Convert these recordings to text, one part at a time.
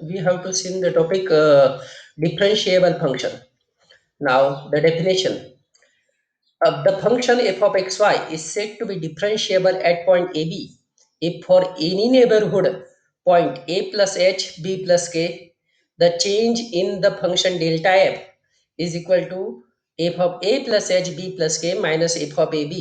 we have to see in the topic differentiable function. Now, the definition of the function f of xy is said to be differentiable at point AB if for any neighborhood point a plus h b plus k, the change in the function delta f is equal to f of a plus h b plus k minus f of ab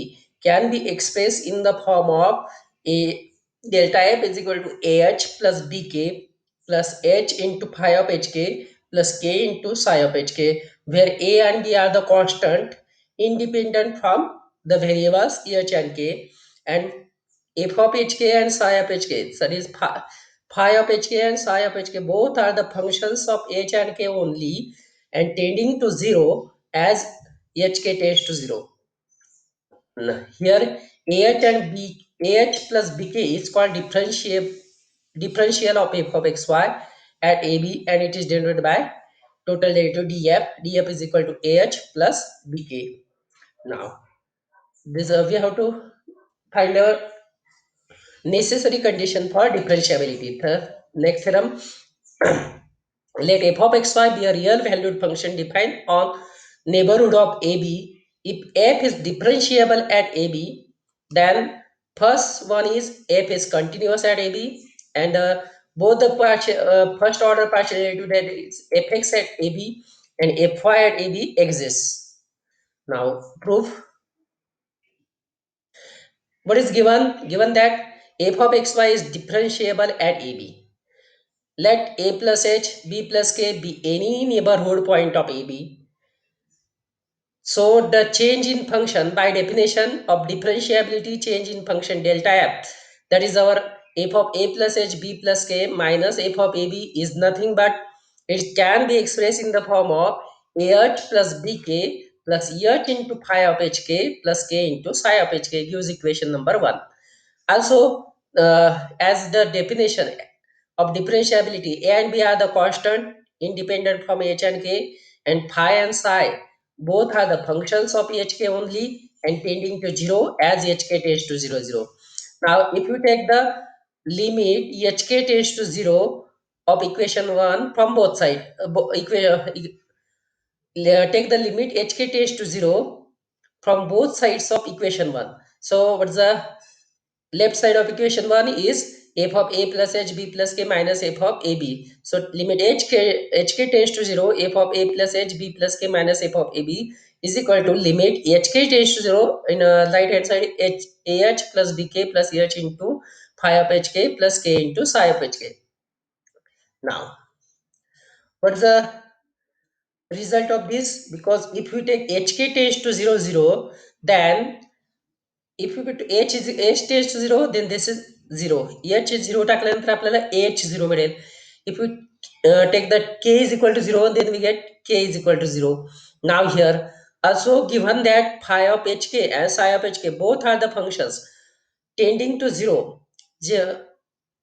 can be expressed in the form of a delta f is equal to ah plus bk plus h into phi of hk plus k into psi of hk, where a and b are the constant independent from the variables h and k, and f of hk and psi of hk, that is phi of hk and psi of hk, both are the functions of h and k only and tending to 0 as hk tends to 0. Here ah plus bk is called differential of f of xy at ab, and it is denoted by total derivative df. Df is equal to ah plus bk. Now this we have to find our necessary condition for differentiability. The next theorem, let f of xy be a real valued function defined on neighborhood of AB. If f is differentiable at AB, then first one is f is continuous at AB, and both the first order partial derivative, that is fx at AB and fy at AB, exists. Now proof. What is given? Given that f of xy is differentiable at AB. Let a plus h, b plus k be any neighborhood point of AB. So the change in function, by definition of differentiability, change in function delta f, that is our f of a plus h b plus k minus f of ab, is nothing but it can be expressed in the form of ah plus bk plus ah into phi of hk plus k into psi of hk, gives equation number 1. Also, as the definition of differentiability, a and b are the constant independent from h and k, and phi and psi both are the functions of hk only and tending to 0 as hk tends to 0 0. Now if you take the limit hk tends to 0 of equation 1 from both sides, take the limit hk tends to 0 from both sides of equation 1. So what's the left side of equation 1 is f of a plus h b plus k minus f of ab. So limit hk tends to 0, f of a plus h b plus k minus f of ab is equal to limit hk tends to 0 in right hand side ah plus bk plus h into phi of hk plus k into psi of hk. Now what's the result of this? Because if you take hk tends to 0 0, then if you put h tends to 0, then this is 0. h 0 टाकल्यानंतर आपल्याला h 0 मिळेल. If you take that k is equal to 0, then we get k is equal to 0. Now here also given that phi of hk and psi of hk both are the functions tending to 0.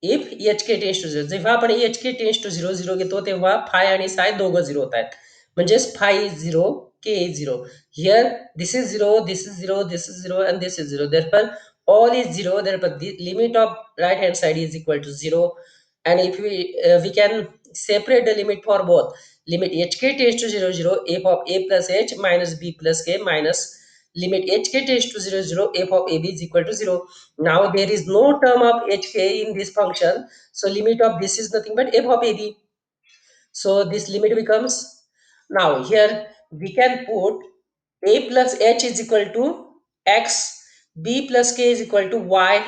if hk tends to 0, जेव्हा आपण hk tends to 0 0 घेतो तेव्हा phi आणि psi दोघं 0 होत आहेत. म्हणजेच phi is 0, k is 0. Here this is 0, this is 0, this is 0, and this is 0. Therefore all is 0. Therefore the limit of right hand side is equal to 0. And if we can separate the limit for both. Limit hk tends to 0 0, f of a plus h minus b plus k minus limit hk tends to 0 0, f of ab is equal to 0. Now there is no term of hk in this function, so limit of this is nothing but f of ab. So this limit becomes, now here we can put a plus h is equal to x, b plus k is equal to y,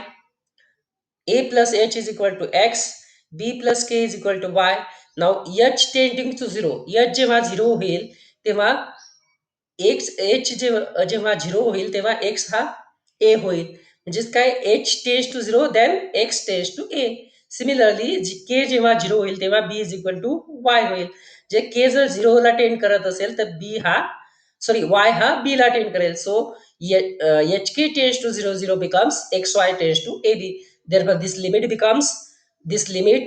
a plus h is equal to x, b plus k is equal to y. Now h tending to 0, h जेव्हा 0 होईल तेव्हा x h जेव्हा 0 होईल तेव्हा x हा a होईल. म्हणजेच काय, h tends to 0 then x tends to a. Similarly k जेव्हा 0 होईल तेव्हा b is equal to y होईल. जे k जर 0 ला टेंड करत असेल तर b हा y हा b ला टेंड करेल. सो hk tends to 0 0 becomes xy tends to ab. Therefore this limit becomes, this limit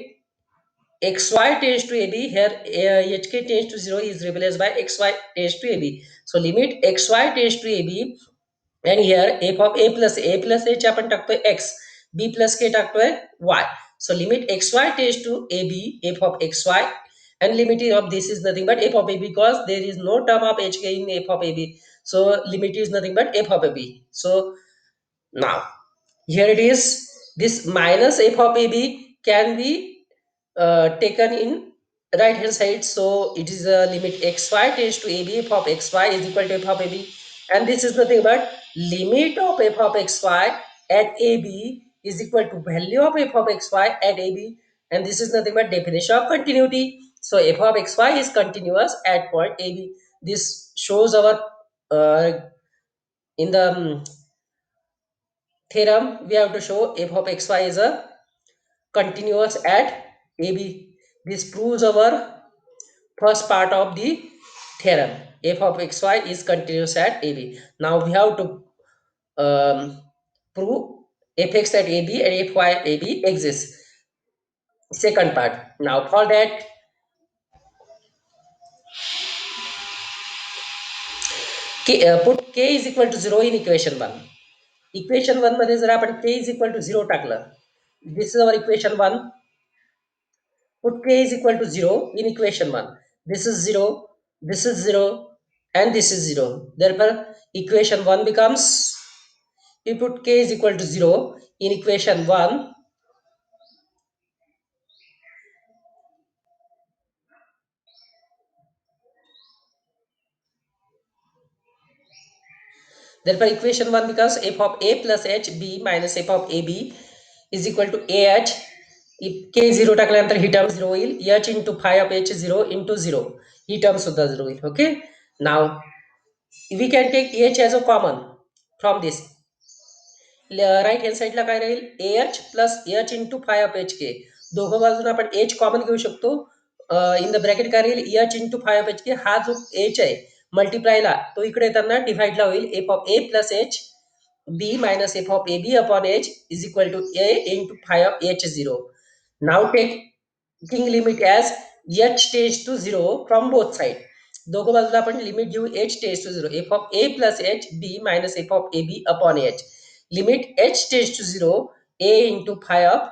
xy tends to ab, here hk tends to 0 is replaced by xy tends to ab. So limit xy tends to ab, and here f of a plus h आपण टाकतोय x, b plus k टाकतोय y. So limit xy tends to AB, f of xy, and limit of this is nothing but f of a b, because there is no term of hk in f of ab. So limit is nothing but f of ab. So now here it is. This minus f of ab can be taken in right hand side. So it is a limit xy tends to ab, f of xy is equal to f of ab, and this is nothing but limit of f of xy at ab is equal to value of f of xy at ab, and this is nothing but definition of continuity. So f of xy is continuous at point ab. This shows our uh, in the theorem we have to show f of xy is a continuous at ab. This proves our first part of the theorem. F of xy is continuous at ab. Now we have to prove fx at ab and fy at ab exists. Second part. Now for that, put k is equal to 0 in equation 1. Equation 1 मध्ये जर आपण k is equal to 0 टाकलं, this is our equation 1. Put k is equal to 0 in equation 1. This is 0, this is 0, and this is 0. Therefore, equation 1 becomes, we put k is equal to 0 in equation 1. Therefore, equation 1 becomes f of a plus h b minus f of ab is equal to ah. If k 0 टाकल्यानंतर ही term 0 होईल, h into phi of h 0 into 0, he term सुद्धा 0 होईल. Okay. Now we can take h as a common from this. Right hand साईडला काय राहील, h plus h into phi of h k. दोघं बाजून आपण एच कॉमन घेऊ शकतो. इन द ब्रॅकेट काय राहील, h into phi of h k. हा जो एच आहे मल्टिप्लायला, तो इकडे येताना डिव्हाइडला होईल. F of A plus H B minus F of A B upon H is equal to A into phi of H zero. Now taking limit as H tends to zero from both side. दोघं बाजूला आपण limit घेऊ H tends to zero. F of A plus H B minus F of A B upon H. Limit h tends to 0, a into phi of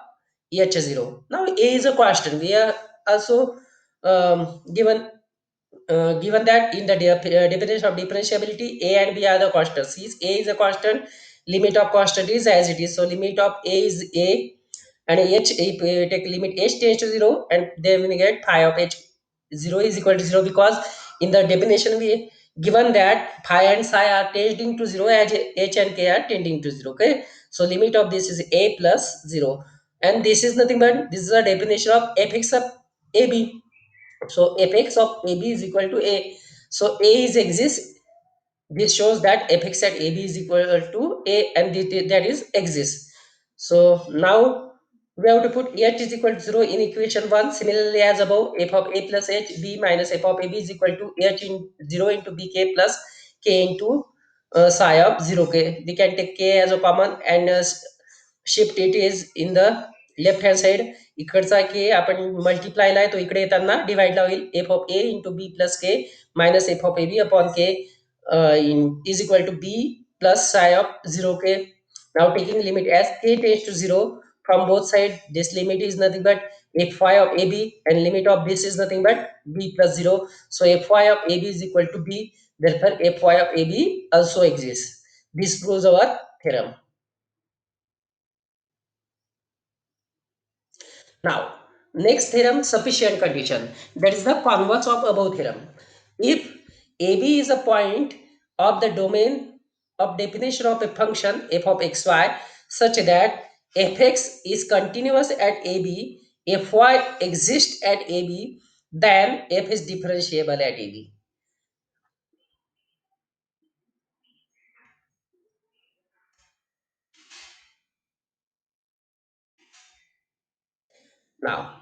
h0. Now a is a constant. We are also given that in the definition of differentiability, a and b are the constants. Since a is a constant, limit of constant is as it is. So limit of a is a, and h, if we take limit h tends to 0, and then we get phi of h 0 is equal to 0, because in the definition we given that phi and psi are tending to 0 as h and k are tending to 0. Okay, so limit of this is a plus 0, and this is nothing but this is a definition of fx of ab. So fx of ab is equal to a. So a is exists. This shows that fx at ab is equal to a, and that is exists. So now we have to put h is equal to 0 in equation 1. Similarly as above, f of a plus h b minus f of ab is equal to h in 0 into bk plus k into psi of 0k. We can take k as a common and shift it is in the left hand side. इकडचा के आपण मल्टिप्लायला आहे, तो इकडे येताना डिवाइडला होईल. F of a into b plus k minus F of A B upon k is equal to b plus psi of 0k. Now taking limit as k tends to 0 from both sides, this limit is nothing but fy of ab, and limit of this is nothing but b plus 0. So fy of ab is equal to b. Therefore fy of ab also exists. This proves our theorem. Now, next theorem, sufficient condition. That is the converse of above theorem. If AB is a point of the domain of definition of a function f of xy such that fx is continuous at AB, fy exists at AB, then f is differentiable at AB. Now,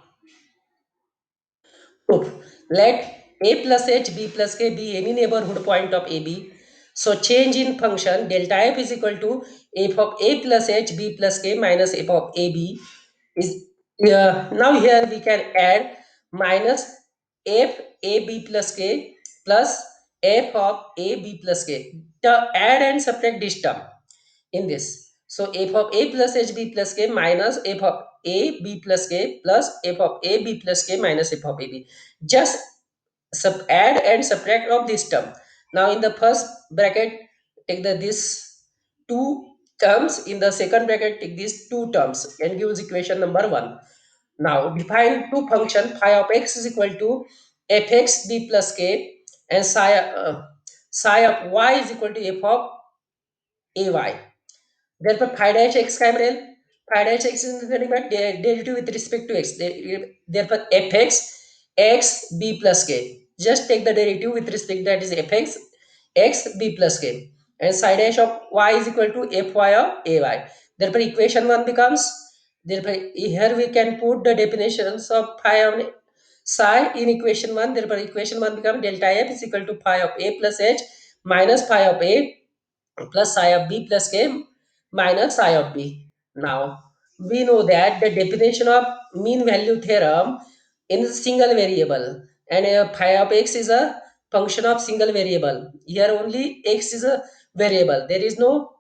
proof. Let a plus h, b plus k be any neighborhood point of AB. So change in function delta f is equal to f of a plus h, b plus k minus f of AB is now here we can add minus f a b plus k plus f of a b plus k. Add and subtract this term in this. So f of a plus h b plus k minus f of a b plus k plus f of a b plus k minus f of a b. Just add and subtract of this term. Now in the first bracket, take this two terms. In the second bracket, take these two terms and gives equation number 1. Now define two function phi of x is equal to fx b plus k and psi of y is equal to f of ay. Therefore, phi dash x काय मिळेल? Phi dash x is nothing but derivative with respect to x. Therefore, fx x b plus k. Just take the derivative with respect, that is fx x b plus k. And psi dash of y is equal to fy of ay. Therefore, equation 1 becomes, therefore here we can put the definitions of phi of psi in equation 1. Therefore, equation 1 becomes delta f is equal to phi of a plus h minus phi of a plus psi of b plus k minus psi of b. Now, we know that the definition of mean value theorem in single variable, and phi of x is a function of single variable. Here only x is a variable. There is no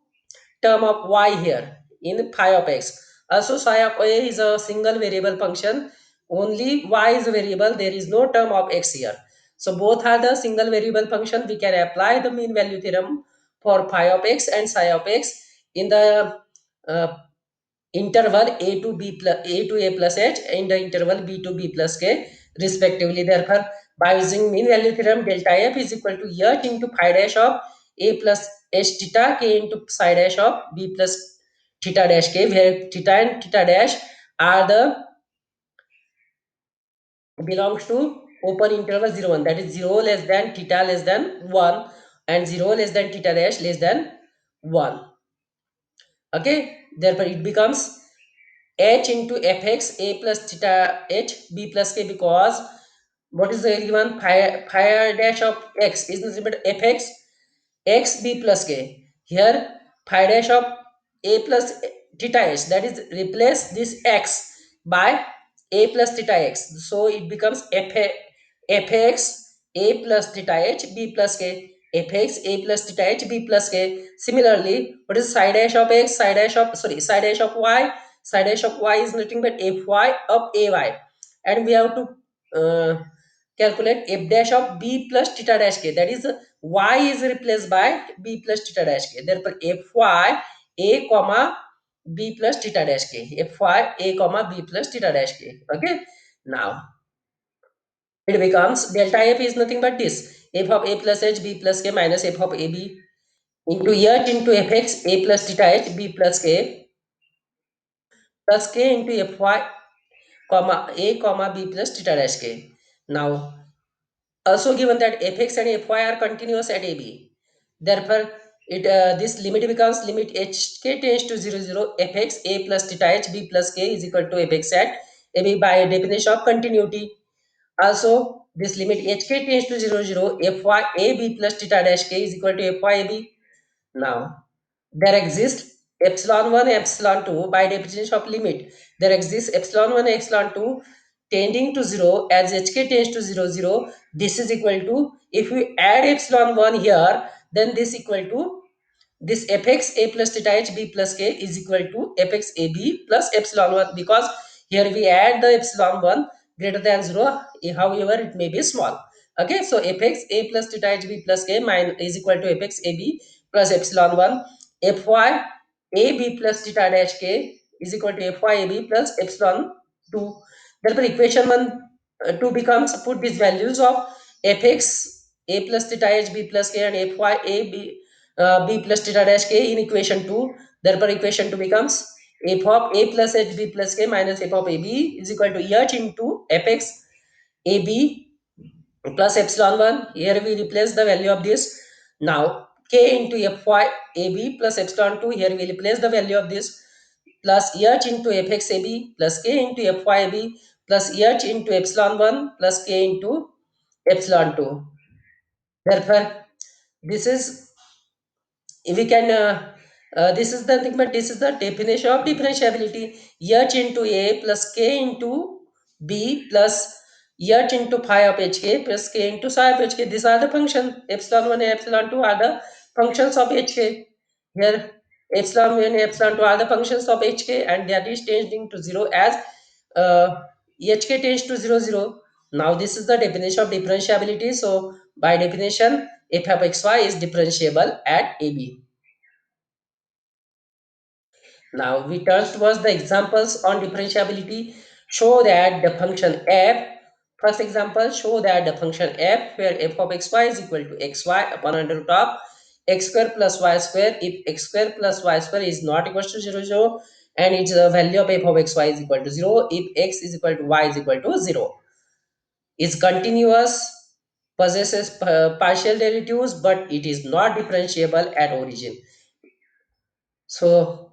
term of y here in phi of x. Also, psi of a is a single variable function. Only y is a variable. There is no term of x here. So both are the single variable function. We can apply the mean value theorem for phi of x and psi of x in the uh, interval a to a plus h and the interval b to b plus k respectively. Therefore, by using mean value theorem, delta f is equal to h into phi dash of a plus h theta k into psi dash of b plus theta dash k, where theta and theta dash are the belongs to open interval 0 1, that is 0 less than theta less than 1 and 0 less than theta dash less than 1. Okay, therefore it becomes h into fx a plus theta h b plus k, because what is the given pi dash of x is nothing but fx x b plus k. Here pi dash of a plus theta h, that is replace this x by a plus theta x, so it becomes fx a plus theta h b plus k, fx a plus theta h b plus k. Similarly, what is psi dash of x, psi dash of y? Psi dash of y is nothing but fy of ay, and we have to uh, calculate f dash of b plus theta dash k, that is y is replaced by b plus theta dash k. Therefore, fy a comma b plus theta dash k, fy a comma b plus theta dash k. Okay, now it becomes delta f is nothing but this f of a plus h b plus k minus f of a b into h into fx a plus theta h b plus k plus k into fy comma a comma b plus theta dash k. Now, also given that fx and fy are continuous at ab, therefore it this limit becomes limit hk tends to 0 0 fx a plus theta h b plus k is equal to fx at ab by definition of continuity. Also, this limit hk tends to 0 0 fy a b plus theta dash k is equal to fy ab. Now, there exists epsilon 1, epsilon 2 by definition of limit. There exists epsilon 1, epsilon 2 tending to 0 as hk tends to 0, 0. This is equal to, if we add epsilon 1 here, then this equal to this fx a plus theta h b plus k is equal to fx a b plus epsilon 1, because here we add the epsilon 1 greater than 0, however it may be small. Okay, so fx a plus theta h b plus k is equal to fx a b plus epsilon 1, fy a b plus theta dash k is equal to fy a b plus epsilon 2. Therefore, equation 1 2 becomes, put these values of fx a plus theta h b plus k and fy a b b plus theta dash k in equation 2. Therefore, equation 2 becomes f of a plus h b plus k minus f of a b is equal to h into fx a b plus epsilon 1. Here we replace the value of this. Now, k into fy a b plus epsilon 2. Here we replace the value of this, plus h into fx a b plus k into fy a b plus h into epsilon 1 plus k into epsilon 2. Therefore, this is, we can this is the thing, but this is the definition of differentiability. H into a plus k into b plus h into phi of hk plus k into psi of hk. These are the function epsilon 1 and epsilon 2 are the functions of hk. Here epsilon 1 and epsilon 2 are the functions of hk, and that is tending to 0 as uh, hk tends to 0 0. Now this is the definition of differentiability. So by definition f of xy is differentiable at ab. Now we turn towards the examples on differentiability. Show that the function f, first example, show that the function f where f of xy is equal to xy upon under root of x square plus y square, if x square plus y square is not equal to 0 0, and its value of f of xy is equal to 0 if x is equal to y is equal to 0, is continuous, possesses partial derivatives, but it is not differentiable at origin. So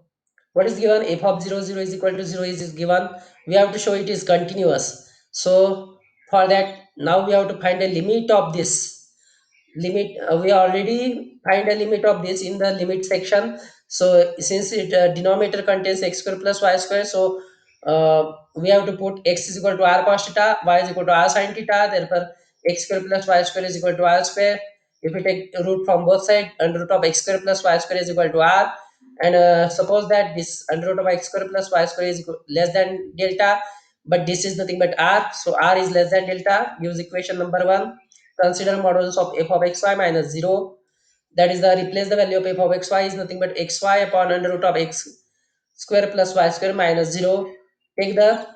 what is given? F of 0 0 is equal to 0 is given. We have to show it is continuous. So for that, now we have to find a limit of this limit. We already find a limit of this in the limit section. So since it denominator contains x square plus y square, so we have to put x is equal to r cos theta, y is equal to r sin theta. Therefore x square plus y square is equal to r square. If we take root from both sides, under root of x square plus y square is equal to r, and suppose that this under root of x square plus y square is less than delta, but this is nothing but r, so r is less than delta. Use equation number 1. Consider modulus of f of xy minus 0. That is the replace the value of f of xy is nothing but xy upon under root of x square plus y square minus 0. Take the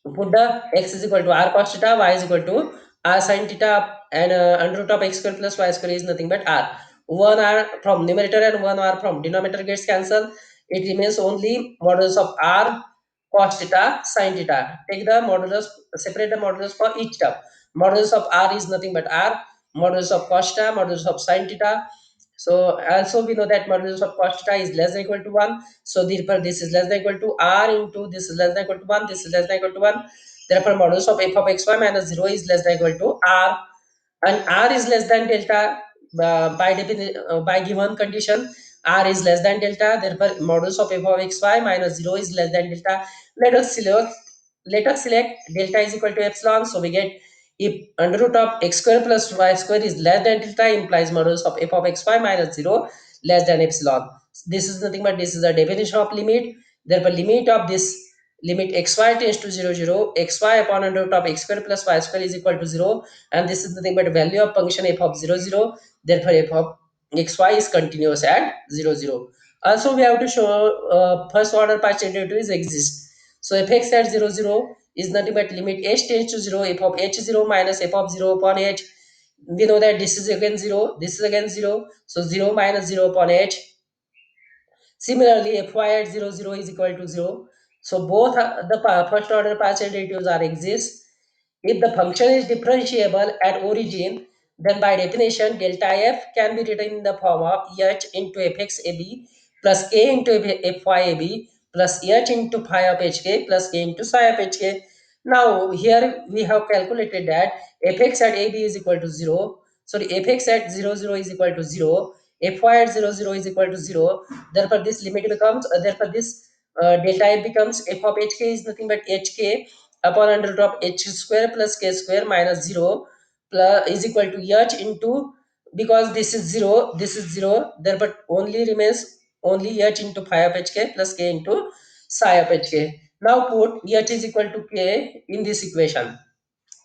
put the x is equal to r cos theta, y is equal to r sin theta, and under root of x square plus y square is nothing but r. One r from numerator and one r from denominator gets cancelled. It remains only modulus of r cos theta sin theta. Take the modulus, separate the modulus for each term. Modulus of r is nothing but r, modulus of cos theta, modulus of sin theta. So also we know that modulus of cos theta is less than equal to 1. So therefore this is less than equal to r into this is less than equal to 1. This is less than equal to 1. Therefore modulus of f of xy minus 0 is less than equal to r, and r is less than delta by given condition. R is less than delta. Therefore modulus of f of xy minus 0 is less than delta. Let us select delta is equal to epsilon. So we get if under root of x square plus y square is less than delta, implies modulus of f of xy minus 0 less than epsilon. This is nothing but this is the definition of limit. Therefore limit of this, limit xy tends to 0 0, xy upon under root of x square plus y square is equal to 0, and this is nothing but value of function f of 0 0. Therefore f of xy is continuous at 0 0. Also we have to show first order partial derivatives exist. So fx at 0 0 is nothing but limit h tends to 0, f of h 0 minus f of 0 upon h. We know that this is again 0, this is again 0, so 0 minus 0 upon h. Similarly, fy at 0 0 is equal to 0. So both the first order partial derivatives are exist. If the function is differentiable at origin, then by definition delta f can be written in the form of h into fxab plus k into fyab plus h into phi of hk plus k into psi of hk. Now here we have calculated that fx at ab is equal to 0. Sorry, fx at 0 0 is equal to 0. Fy at 0 0 is equal to 0. Therefore this limit becomes therefore this delta f becomes f of hk is nothing but hk upon under root of h square plus k square minus 0 plus is equal to h into, because this is 0, this is 0, therefore only remains only h into phi of hk plus k into psi of hk. Now put h is equal to k in this equation.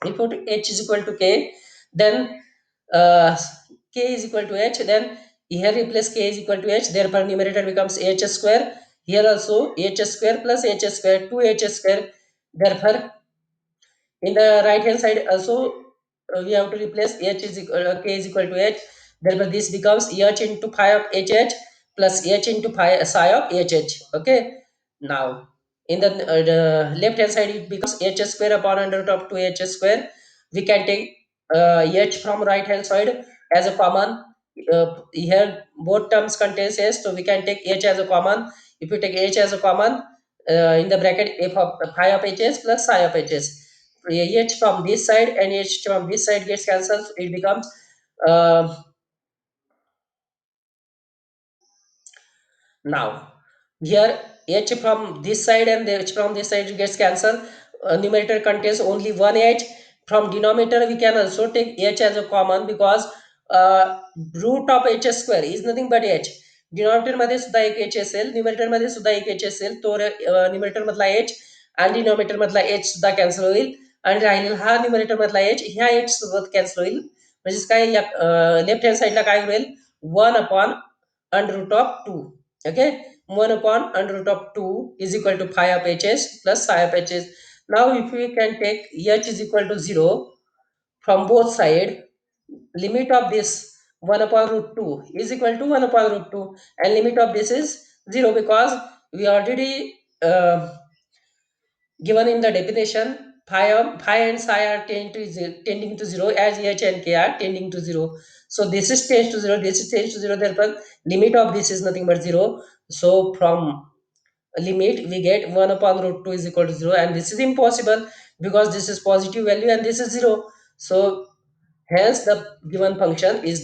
We put h is equal to k, then uh, k is equal to h, then here replace k is equal to h, therefore numerator becomes h square. Here also h square plus h square 2h square. Therefore in the right hand side also we have to replace h is equal k is equal to h. Therefore this becomes h into phi of hh plus h into phi psi of hh. Okay, now in the left hand side it becomes h square upon under root of 2h square. We can take h from right hand side as a common. Here both terms contains h, so we can take h as a common. If you take h as a common, in the bracket f of phi of hs plus psi of hs, h from this side and h from this side gets cancelled. It becomes uh, now here h from this side and the h from this side gets cancelled. Numerator contains only one h. From denominator we can also take h as a common, because uh, root of h square is nothing but h. Denominator मध्ये सुद्धा एक H असेल, numerator मध्ये सुद्धा एक H असेल, तो numerator मधला एच आणि डिनॉमिनेटर मधला एच सुद्धा कॅन्सल होईल आणि राहिलेला हा न्यूमरेटर मधला एच ह्या एच सोबत कॅन्सल होईल. म्हणजे काय, लेफ्ट हँड साइडला काय होईल, 1/√2. Okay, 1/√2 is equal to phi of hs plus psi of hs. Now if we can take h is equal to 0 from both side, limit of this 1/√2 is equal to 1/√2, and limit of this is 0, because we already given in the definition phi and psi are tending to 0, as h and k are tending to 0. So this is tends to 0, this is tends to 0, therefore limit of this is nothing but 0. So from limit we get 1/√2 is equal to 0, and this is impossible because this is positive value and this is 0. So hence the given function is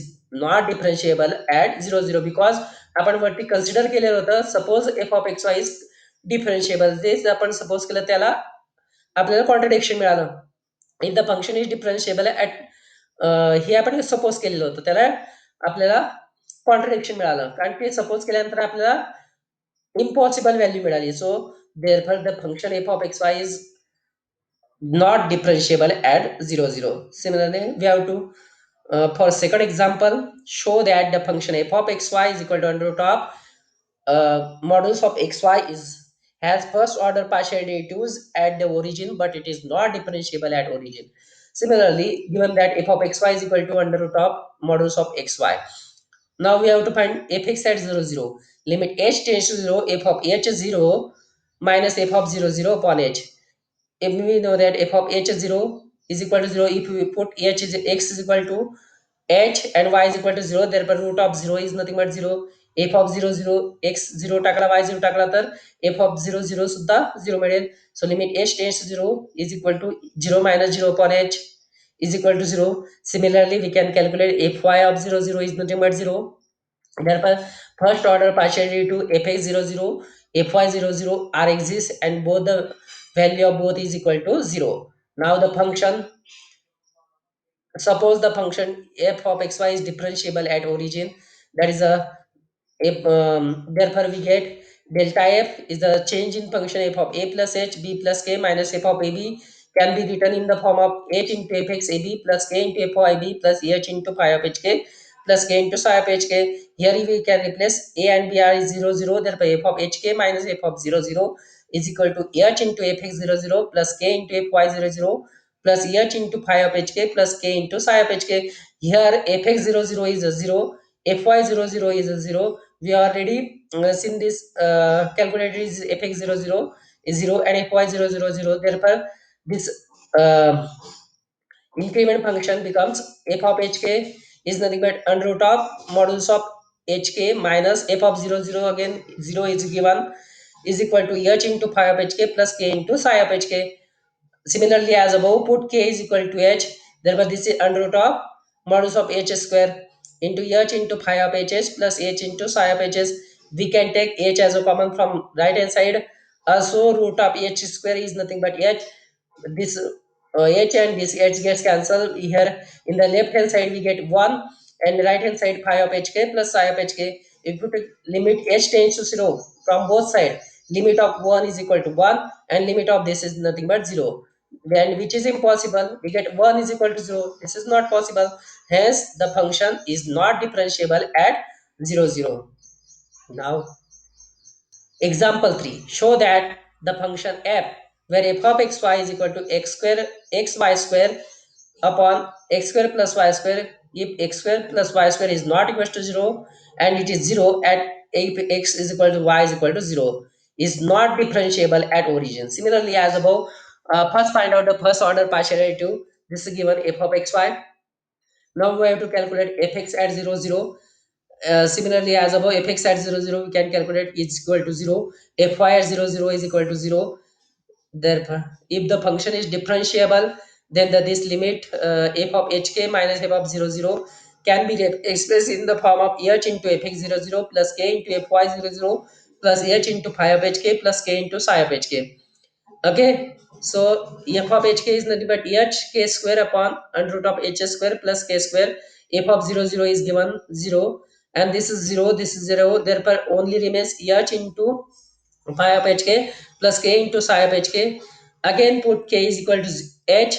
not differentiable at 0 0, because आपण वरती consider केलेलं होतं, suppose f of x y is differentiable, तेच आपण suppose केलं, त्याला आपल्याला contradiction मिळालं. If the function is differentiable at, हे आपण सपोज केलेलं होतं, त्याला आपल्याला कॉन्ट्रडिक्शन मिळालं, कारण ते सपोज केल्यानंतर आपल्याला impossible value मिळाली. So therefore the function f of xy is not differentiable at 0 0. Similarly we have to, for second example, show that the function f of xy is equal to under root of modulus of xy is has first order partial derivatives at the origin, but it is not differentiable at origin. Similarly, given that f of xy is equal to under root of modulus of xy, now we have to find fx at 0 0. Limit h tends to 0, f of h is 0 minus f of 0 0 upon h. If we know that f of h is 0 is equal to 0, if we put h is x is equal to h and y is equal to 0, therefore root of 0 is nothing but 0. f of 0 0, x 0 टाकला, y 0 टाकला, तर f of 0 0 सुद्धा 0 मिळेल. So limit h tends to 0 is equal to 0 minus 0 upon h is equal to 0. Similarly, we can calculate fy of 0 0 is nothing but 0. Therefore, first order partial derivative fx 0 0, fy 0 0 are exist, and both the value of both is equal to 0. Now the function, suppose the function f of xy is differentiable at origin, that is a if, therefore we get delta f is the change in function f of a plus h b plus k minus f of ab, can be written in the form of h into fx ab plus k into f of ab plus h into phi of hk plus k into psi of hk. Here we can replace a and b are 0 0, therefore f of hk minus f of 0 0 is equal to h into fx 0 0 plus k into fy 0 0 plus h into phi of hk plus k into psi of hk. Here fx 0 0 is a 0, fy 0 0 is a 0. We already seen this, calculated is fx 0 0 is 0 and fy 0 0 0. Therefore this uh, increment function becomes f of hk is nothing but under root of modulus of hk minus f of 0 0, again 0 is given, is equal to h into phi of hk plus k into psi of hk. Similarly, as above, put k is equal to h. Therefore, this is under root of modulus of h square into h into phi of hs plus h into psi of hs. We can take h as a common from right hand side. Also, root of h square is nothing but h. This h and this h gets cancelled. Here in the left hand side we get 1, and right hand side phi of hk plus psi of hk. If you take limit h tends to 0 from both sides, limit of 1 is equal to 1 and limit of this is nothing but 0, then which is impossible. We get 1 is equal to 0, this is not possible, hence the function is not differentiable at 0 0. Now example 3, show that the function f where f of xy is equal to x square xy square upon x square plus y square, if x square plus y square is not equal to 0 and it is 0 at if x is equal to y is equal to 0, is not differentiable at origin. Similarly, as above, first find out the first order partial derivative. This is given f of xy. Now we have to calculate fx at 0 0. Similarly, as above, fx at 0 0 we can calculate is equal to 0, fy at 0 0 is equal to 0. Therefore, if the function is differentiable, then this limit f of hk minus f of 0 0 can be expressed in the form of h into fx 0 0 plus k into fy 0 0 plus h into phi of hk plus k into psi of hk. Okay, so f of hk is nothing but h square upon under root of h square plus k square. F of 0 0 is given 0, and this is 0, this is 0, therefore only remains h into phi of hk plus k into psi of hk. Again put k is equal to h,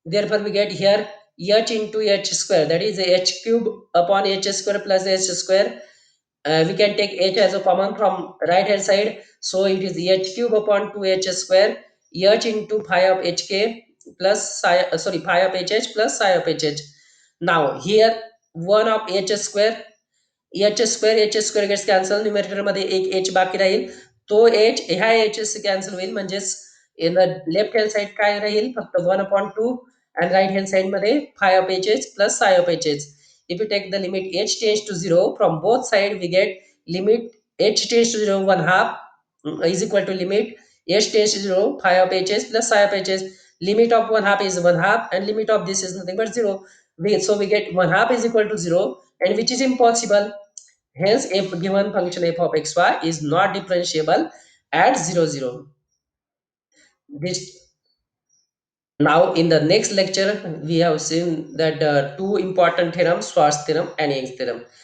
therefore we get here h into h square, that is h cube upon h square plus h square. We can take h as a common from right hand side, so it is h cube upon 2h square, h into phi of hk plus psi, phi of hh plus psi of hh. Now here 1 of h square, h square gets cancel, numerator मध्ये एक h बाकी राहील, तो h ह्या h से cancel होईल, म्हणजेच in the left hand side काय राहील, फक्त 1/2 and right hand side मध्ये phi of hh plus psi of hh. If you take the limit h tends to 0 from both side, we get limit h tends to 0 1 half is equal to limit h tends to 0 phi of hh plus psi of hh. Limit of 1 half is 1 half and limit of this is nothing but 0. So we get 1 half is equal to 0, and which is impossible. Hence, if given function f of xy is not differentiable at 0, 0. This now in the next lecture we have seen that two important theorems, Schwarz theorem and Young's theorem.